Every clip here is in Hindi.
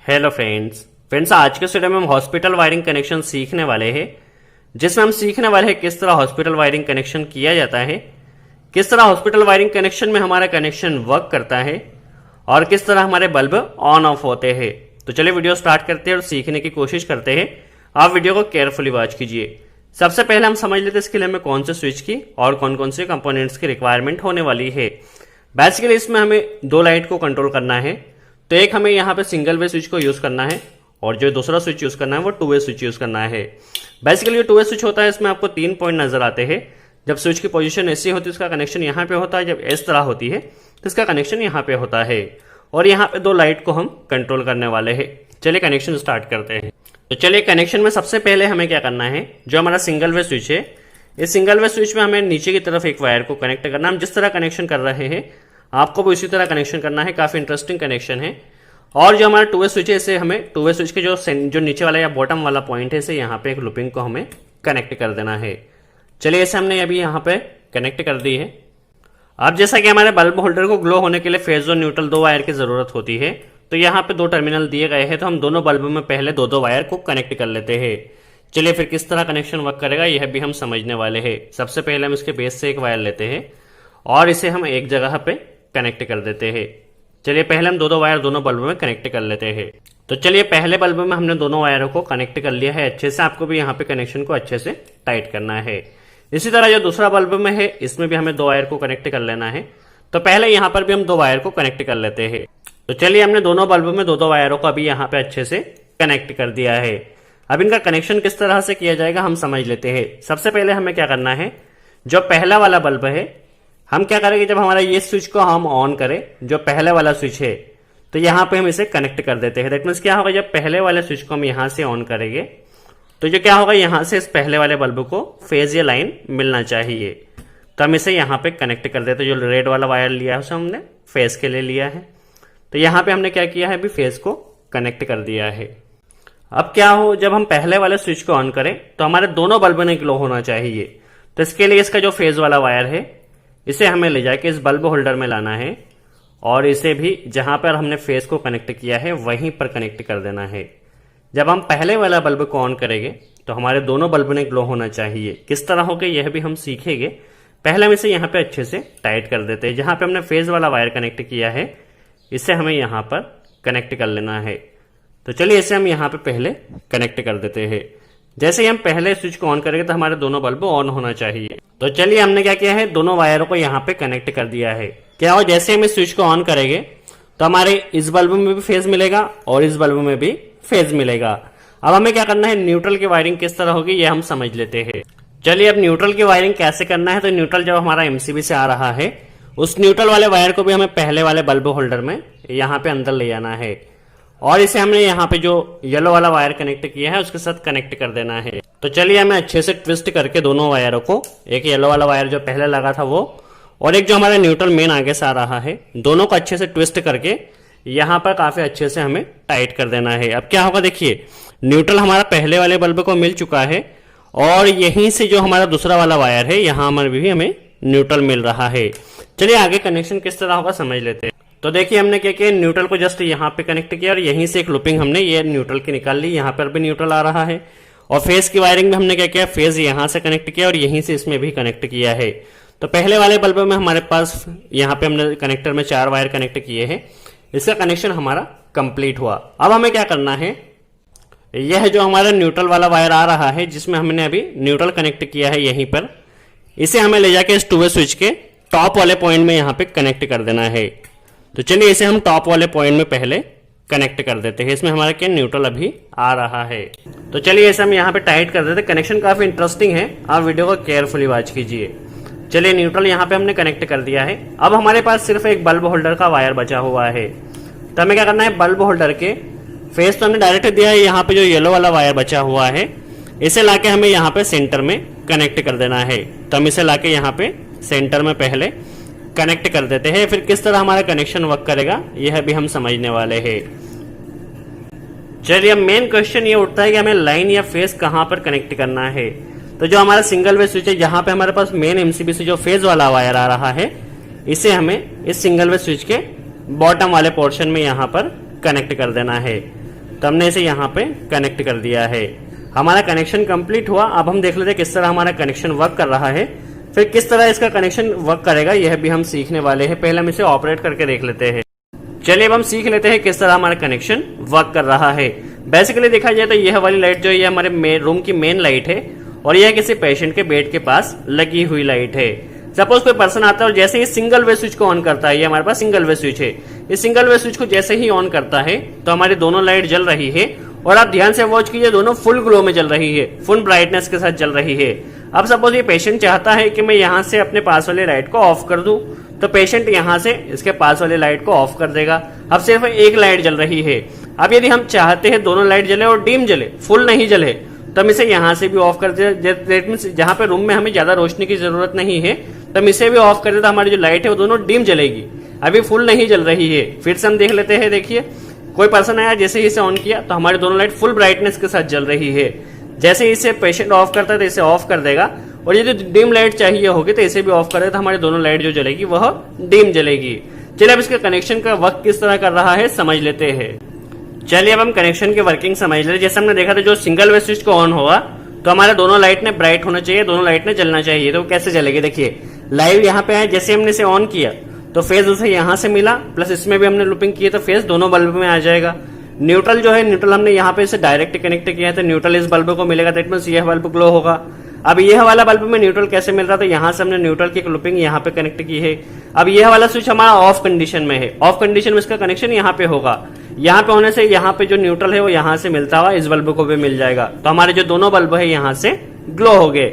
हेलो फ्रेंड्स आज के वीडियो में हम हॉस्पिटल वायरिंग कनेक्शन सीखने वाले हैं, जिसमें हम सीखने वाले हैं किस तरह हॉस्पिटल वायरिंग कनेक्शन किया जाता है, किस तरह हॉस्पिटल वायरिंग कनेक्शन में हमारा कनेक्शन वर्क करता है और किस तरह हमारे बल्ब ऑन ऑफ होते हैं। तो चलिए वीडियो स्टार्ट करते हैं और सीखने की कोशिश करते हैं। आप वीडियो को केयरफुली वॉच कीजिए। सबसे पहले हम समझ लेते हैं इसके लिए हमें कौन से स्विच की और कौन कौन से कंपोनेंट्स की रिक्वायरमेंट होने वाली है। बेसिकली इसमें हमें दो लाइट को कंट्रोल करना है, तो एक हमें यहाँ पे सिंगल वे स्विच को यूज करना है और जो दूसरा स्विच यूज करना है वो टू वे स्विच यूज करना है। बेसिकली ये टू वे स्विच होता है, इसमें आपको 3 पॉइंट नजर आते हैं। जब स्विच की पोजीशन ऐसी होती है उसका कनेक्शन यहाँ पे होता है, जब इस तरह होती है तो इसका कनेक्शन यहाँ पे होता है और यहाँ पे दो लाइट को हम कंट्रोल करने वाले हैं। चलिए कनेक्शन स्टार्ट करते हैं। तो चलिए कनेक्शन में सबसे पहले हमें क्या करना है, जो हमारा सिंगल वे स्विच है, इस सिंगल वे स्विच में हमें नीचे की तरफ एक वायर को कनेक्ट करना। हम जिस तरह कनेक्शन कर रहे हैं आपको भी उसी तरह कनेक्शन करना है। काफी इंटरेस्टिंग कनेक्शन है। और जो हमारा टू वे स्विच है इसे हमें टू वे स्विच के जो नीचे वाला या बॉटम वाला पॉइंट है इसे यहाँ पे एक लूपिंग को हमें कनेक्ट कर देना है। चलिए इसे हमने अभी यहाँ पे कनेक्ट कर दी है। अब जैसा कि हमारे बल्ब होल्डर को ग्लो होने के लिए फेज और न्यूट्रल दो वायर की जरूरत होती है, तो यहाँ पे दो टर्मिनल दिए गए हैं, तो हम दोनों बल्ब में पहले दो दो वायर को कनेक्ट कर लेते हैं। चलिए फिर किस तरह कनेक्शन वर्क करेगा यह भी हम समझने वाले हैं। सबसे पहले हम इसके बेस से एक वायर लेते हैं और इसे हम एक जगह पे कनेक्ट कर देते हैं। चलिए पहले हम दो वायर दोनों बल्ब में कनेक्ट कर लेते हैं। तो चलिए पहले बल्ब में हमने दोनों वायरों को कनेक्ट कर लिया है अच्छे से। आपको भी यहाँ पे कनेक्शन को अच्छे से टाइट करना है। इसी तरह जो दूसरा बल्ब में है इसमें भी हमें दो वायर को कनेक्ट कर लेना है। तो पहले यहाँ पर भी हम दो वायर को कनेक्ट कर लेते हैं। तो चलिए हमने दोनों बल्ब में दो वायरों को अभी यहाँ पे अच्छे से कनेक्ट कर दिया है। अब इनका कनेक्शन किस तरह से किया जाएगा हम समझ लेते हैं। सबसे पहले हमें क्या करना है, जो पहला वाला बल्ब है हम क्या करेंगे, जब हमारा ये स्विच को हम ऑन करें, जो पहले वाला स्विच है, तो यहाँ पे हम इसे कनेक्ट कर देते हैं। दैट मीन्स क्या होगा, जब पहले वाले स्विच को हम यहाँ से ऑन करेंगे तो जो क्या होगा, यहाँ से इस पहले वाले बल्ब को फेज या लाइन मिलना चाहिए। तो हम इसे यहाँ पे कनेक्ट कर देते हैं। जो रेड वाला वायर लिया है उसे हमने फेज के लिए लिया है, तो यहाँ पे हमने क्या किया है, अभी फेज को कनेक्ट कर दिया है। अब क्या हो, जब हम पहले वाले स्विच को ऑन करें तो हमारे दोनों बल्ब ने ग्लो होना चाहिए। तो इसके लिए इसका जो फेज वाला वायर है इसे हमें ले जाके इस बल्ब होल्डर में लाना है और इसे भी जहां पर हमने फेज को कनेक्ट किया है वहीं पर कनेक्ट कर देना है। जब हम पहले वाला बल्ब को ऑन करेंगे तो हमारे दोनों बल्ब ने ग्लो होना चाहिए। किस तरह होगा यह भी हम सीखेंगे। पहले हम इसे यहाँ पे अच्छे से टाइट कर देते हैं। जहां पे हमने फेज वाला वायर कनेक्ट किया है इसे हमें यहाँ पर कनेक्ट कर लेना है। तो चलिए इसे हम यहाँ पे पहले कनेक्ट कर देते हैं। जैसे ही हम पहले स्विच को ऑन करेंगे तो हमारे दोनों बल्ब ऑन होना चाहिए। तो चलिए हमने क्या किया है, दोनों वायरों को यहाँ पे कनेक्ट कर दिया है। क्या हो, जैसे हम इस स्विच को ऑन करेंगे तो हमारे इस बल्ब में भी फेज मिलेगा और इस बल्ब में भी फेज मिलेगा। अब हमें क्या करना है, न्यूट्रल की वायरिंग किस तरह होगी ये हम समझ लेते हैं। चलिए अब न्यूट्रल की वायरिंग कैसे करना है, तो न्यूट्रल जब हमारा एमसीबी से आ रहा है उस न्यूट्रल वाले वायर को भी हमें पहले वाले बल्ब होल्डर में यहाँ पे अंदर ले जाना है और इसे हमने यहाँ पे जो येलो वाला वायर कनेक्ट किया है उसके साथ कनेक्ट कर देना है। तो चलिए हमें अच्छे से ट्विस्ट करके दोनों वायरों को, एक येलो वाला वायर जो पहले लगा था वो और एक जो हमारा न्यूट्रल मेन आगे से आ रहा है, दोनों को अच्छे से ट्विस्ट करके यहाँ पर काफी अच्छे से हमें टाइट कर देना है। अब क्या होगा, देखिए न्यूट्रल हमारा पहले वाले बल्ब को मिल चुका है और यहीं से जो हमारा दूसरा वाला वायर है यहाँ हमारे भी हमें न्यूट्रल मिल रहा है। चलिए आगे कनेक्शन किस तरह होगा समझ लेते हैं। तो देखिए हमने क्या किया, न्यूट्रल को जस्ट यहाँ पे कनेक्ट किया और यहीं से एक लूपिंग हमने ये न्यूट्रल की निकाल ली। यहाँ पर भी न्यूट्रल आ रहा है और फेज की वायरिंग में हमने क्या किया, फेज यहाँ से कनेक्ट किया और यहीं से इसमें भी कनेक्ट किया है। तो पहले वाले बल्ब में हमारे पास यहाँ पे हमने कनेक्टर में 4 वायर कनेक्ट किए हैं। इसका कनेक्शन हमारा कंप्लीट हुआ। अब हमें क्या करना है, यह जो हमारा न्यूट्रल वाला वायर आ रहा है जिसमें हमने अभी न्यूट्रल कनेक्ट किया है यहीं पर, इसे हमें ले जाके इस टू वे स्विच के टॉप वाले पॉइंट में यहाँ पे कनेक्ट कर देना है। तो चलिए इसे हम टॉप वाले पॉइंट में पहले कनेक्ट कर देते हैं। इसमें हमारा क्या न्यूट्रल अभी आ रहा है। तो चलिए इसे हम यहाँ पे टाइट कर देते हैं। कनेक्शन काफी इंटरेस्टिंग है, आप वीडियो को केयरफुली वॉच कीजिए। चलिए न्यूट्रल यहाँ पे हमने कनेक्ट कर दिया है। अब हमारे पास सिर्फ एक बल्ब होल्डर का वायर बचा हुआ है। तो हमें क्या करना है, बल्ब होल्डर के फेस तो हमने डायरेक्ट दिया है, यहाँ पे जो येलो वाला वायर बचा हुआ है इसे लाके हमें यहाँ पे सेंटर में कनेक्ट कर देना है। तो हम इसे लाके यहाँ पे सेंटर में पहले कनेक्ट कर देते हैं। फिर किस तरह हमारा कनेक्शन वर्क करेगा यह भी हम समझने वाले हैं। चलिए अब मेन क्वेश्चन ये उठता है कि हमें लाइन या फेज कहां पर कनेक्ट करना है। तो जो हमारा सिंगल वे स्विच है, जहां पे हमारे पास मेन एमसीबी से जो फेज वाला वायर आ रहा है इसे हमें इस सिंगल वे स्विच के बॉटम वाले पोर्शन में यहाँ पर कनेक्ट कर देना है। तो हमने इसे यहाँ पे कनेक्ट कर दिया है। हमारा कनेक्शन कंप्लीट हुआ। अब हम देख लेते हैं किस तरह हमारा कनेक्शन वर्क कर रहा है, फिर किस तरह इसका कनेक्शन वर्क करेगा यह भी हम सीखने वाले हैं। पहले हम इसे ऑपरेट करके देख लेते हैं। चलिए अब हम सीख लेते हैं किस तरह हमारा कनेक्शन वर्क कर रहा है। बेसिकली देखा जाए तो यह वाली लाइट जो है हमारे रूम की मेन लाइट है और यह किसी पेशेंट के बेड के पास लगी हुई लाइट है। सपोज कोई पर्सन आता है और जैसे ही सिंगल वे स्विच को ऑन करता है, ये हमारे पास सिंगल वे स्विच है, इस सिंगल वे स्विच को जैसे ही ऑन करता है तो हमारी दोनों लाइट जल रही है और आप ध्यान से वॉच कीजिए, दोनों फुल ग्लो में जल रही है, फुल ब्राइटनेस के साथ जल रही है। अब सपोज ये पेशेंट चाहता है कि मैं यहाँ से अपने पास वाली लाइट को ऑफ कर दूं, तो पेशेंट यहाँ से इसके पास वाली लाइट को ऑफ कर देगा। अब सिर्फ एक लाइट जल रही है। अब यदि हम चाहते हैं दोनों लाइट जले और डिम जले, फुल नहीं जले, तो हम इसे यहाँ से भी ऑफ कर दे। जहाँ पे रूम में हमें ज्यादा रोशनी की जरूरत नहीं है तो हम इसे भी ऑफ कर दे, तो हमारी जो लाइट है वो दोनों डिम जलेगी, अभी फुल नहीं जल रही है। फिर से हम देख लेते हैं। देखिए कोई पर्सन आया, जैसे ही इसे ऑन किया तो हमारी दोनों लाइट फुल ब्राइटनेस के साथ जल रही है। जैसे ही इसे पेशेंट ऑफ करता है तो इसे ऑफ कर देगा और यदि डिम लाइट चाहिए होगी तो इसे भी ऑफ कर देगा, तो हमारी दोनों लाइट जो जलेगी वह डिम जलेगी। चलिए अब इसके कनेक्शन का वर्क किस तरह कर रहा है समझ लेते हैं। चलिए अब हम कनेक्शन की वर्किंग समझ लेते हैं। जैसे हमने देखा था जो सिंगल वे स्विच को ऑन होगा तो हमारे दोनों लाइट ने ब्राइट होना चाहिए, दोनों लाइट ने जलना चाहिए। तो कैसे जलेगी देखिए, लाइव यहाँ पे है, जैसे हमने इसे ऑन किया तो फेज उसे यहाँ से मिला, प्लस इसमें भी हमने लूपिंग की तो फेज दोनों बल्ब में आ जाएगा। न्यूट्रल जो है, न्यूट्रल हमने यहाँ पे इसे डायरेक्ट कनेक्ट किया है तो न्यूट्रल इस बल्ब को मिलेगा, दैट मींस यह बल्ब ग्लो होगा। अब यह वाला बल्ब में न्यूट्रल कैसे मिल रहा था, यहाँ से हमने न्यूट्रल की एक लूपिंग यहाँ पे कनेक्ट की है। अब यह वाला स्विच हमारा ऑफ कंडीशन में है, ऑफ कंडीशन में इसका कनेक्शन यहाँ पे होगा। यहाँ पे होने से यहाँ पे जो न्यूट्रल है वो यहाँ से मिलता हुआ इस बल्ब को भी मिल जाएगा, तो हमारे जो दोनों बल्ब है यहाँ से ग्लो हो गए।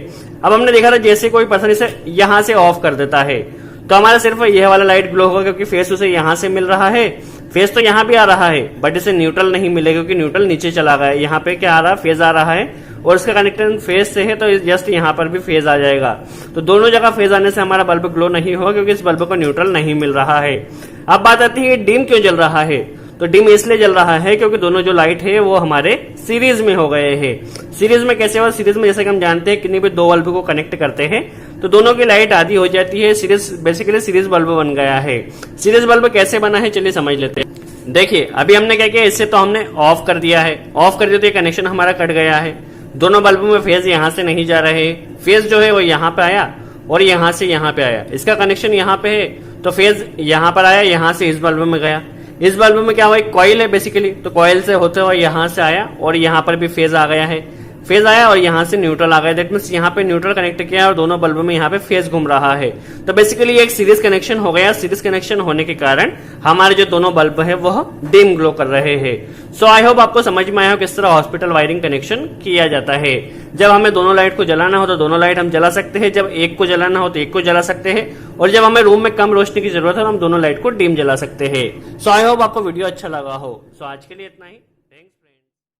अब हमने देखा था जैसे कोई पर्सन इसे यहाँ से ऑफ कर देता है तो हमारा सिर्फ यह वाला लाइट ग्लो होगा, क्योंकि फेस उसे यहाँ से मिल रहा है। फेस तो यहाँ भी आ रहा है बट इसे न्यूट्रल नहीं मिलेगा क्योंकि न्यूट्रल नीचे चला गया। यहाँ पे क्या आ रहा है, फेज आ रहा है और इसका कनेक्शन फेज से है तो जस्ट यहाँ पर भी फेज आ जाएगा। तो दोनों जगह फेज आने से हमारा बल्ब ग्लो नहीं होगा क्योंकि इस बल्ब को न्यूट्रल नहीं मिल रहा है। अब बात आती है डिम क्यों जल रहा है, तो डिम इसलिए जल रहा है क्योंकि दोनों जो लाइट है वो हमारे सीरीज में हो गए हैं। सीरीज में कैसे हुआ, सीरीज में जैसे कि हम जानते हैं किन्हीं भी दो बल्ब को कनेक्ट करते हैं तो दोनों की लाइट आधी हो जाती है। सीरीज बेसिकली सीरीज बल्ब बन गया है। सीरीज बल्ब कैसे बना है चलिए समझ लेते हैं। देखिए अभी हमने क्या किया, इससे तो हमने ऑफ कर दिया है, ऑफ कर दिया तो ये कनेक्शन हमारा कट गया है। दोनों बल्बों में फेज यहाँ से नहीं जा रहे, फेज जो है वो यहाँ पे आया और यहाँ से यहाँ पे आया। इसका कनेक्शन यहाँ पे है तो फेज यहाँ पर आया, यहाँ से इस बल्ब में गया। इस बल्ब में क्या हुआ, एक कॉइल है बेसिकली, तो कॉइल से होते हुए यहाँ से आया और यहाँ पर भी फेज आ गया है। फेज आया और यहाँ से न्यूट्रल आ गया, दैट मींस यहाँ पे न्यूट्रल कनेक्ट किया और दोनों बल्ब में यहाँ पे फेज घूम रहा है। तो बेसिकली एक सीरीज कनेक्शन हो गया। सीरीज कनेक्शन होने के कारण हमारे जो दोनों बल्ब है वह डिम ग्लो कर रहे हैं। सो आई होप आपको समझ में आया हो किस तरह हॉस्पिटल वायरिंग कनेक्शन किया जाता है। जब हमें दोनों लाइट को जलाना हो तो दोनों लाइट हम जला सकते हैं, जब एक को जलाना हो तो एक को जला सकते हैं, और जब हमें रूम में कम रोशनी की जरूरत है तो हम दोनों लाइट को डिम जला सकते हैं। सो आई होप आपको वीडियो अच्छा लगा हो। सो आज के लिए इतना ही।